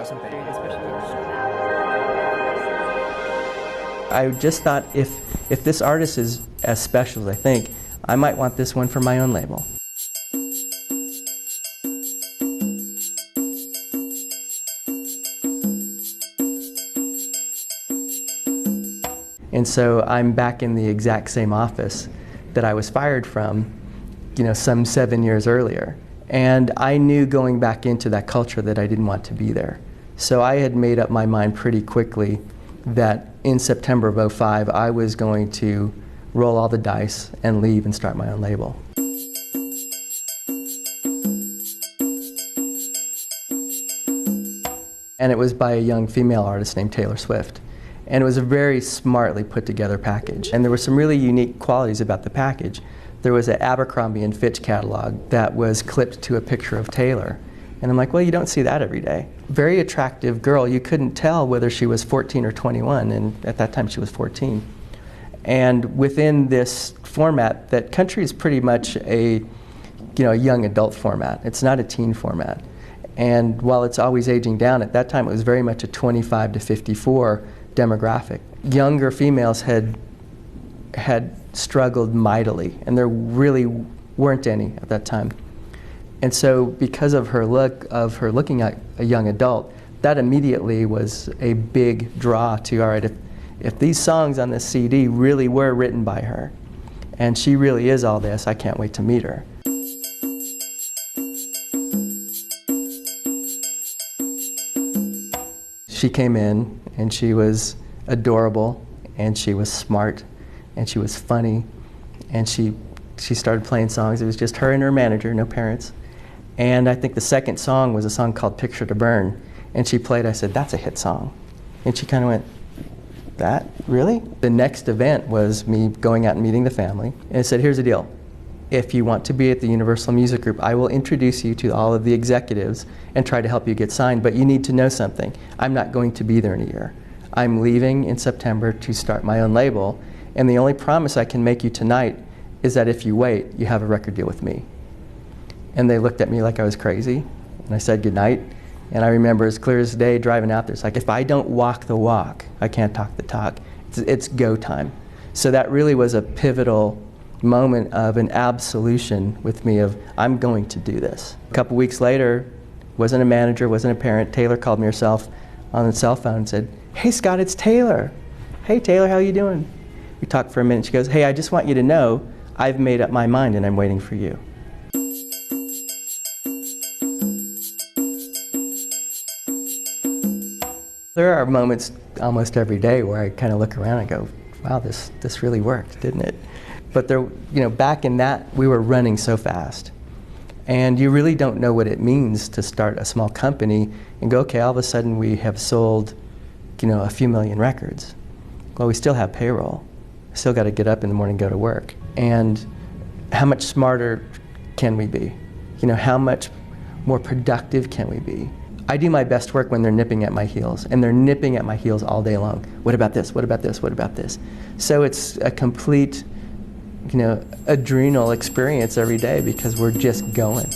I just thought if this artist is as special as I think, I might want this one for my own label. And so I'm back in the exact same office that I was fired from, some 7 years earlier. And I knew going back into that culture that I didn't want to be there. So I had made up my mind pretty quickly that in September of '05, I was going to roll all the dice and leave and start my own label. And it was by a young female artist named Taylor Swift. And it was a very smartly put together package. And there were some really unique qualities about the package. There was an Abercrombie & Fitch catalog that was clipped to a picture of Taylor. And I'm like, well, you don't see that every day. Very attractive girl. You couldn't tell whether she was 14 or 21, and at that time she was 14. And within this format, that country is pretty much a young adult format. It's not a teen format. And while it's always aging down, at that time it was very much a 25 to 54 demographic. Younger females had struggled mightily, and there really weren't any at that time. And so because of her looking like a young adult, that immediately was a big draw to, all right, if these songs on this CD really were written by her, and she really is all this, I can't wait to meet her. She came in, and she was adorable, and she was smart, and she was funny, and she started playing songs. It was just her and her manager, no parents. And I think the second song was a song called Picture to Burn. And she played, I said, that's a hit song. And she kind of went, that? Really? The next event was me going out and meeting the family. And I said, here's the deal. If you want to be at the Universal Music Group, I will introduce you to all of the executives and try to help you get signed. But you need to know something. I'm not going to be there in a year. I'm leaving in September to start my own label. And the only promise I can make you tonight is that if you wait, you have a record deal with me. And they looked at me like I was crazy, and I said goodnight. And I remember as clear as day driving out there, it's like, if I don't walk the walk, I can't talk the talk. It's go time. So that really was a pivotal moment of an absolution with me of, I'm going to do this. A couple weeks later, wasn't a manager, wasn't a parent, Taylor called me herself on the cell phone and said, hey Scott, it's Taylor. Hey Taylor, how you doing? We talked for a minute. She goes, hey, I just want you to know I've made up my mind and I'm waiting for you. There are moments almost every day where I kind of look around and go, wow, this really worked, didn't it? But there, back in that, we were running so fast. And you really don't know what it means to start a small company and go, okay, all of a sudden we have sold, a few million records. Well, we still have payroll. Still got to get up in the morning and go to work. And how much smarter can we be? How much more productive can we be? I do my best work when they're nipping at my heels, and they're nipping at my heels all day long. What about this? What about this? What about this? So it's a complete, adrenal experience every day because we're just going.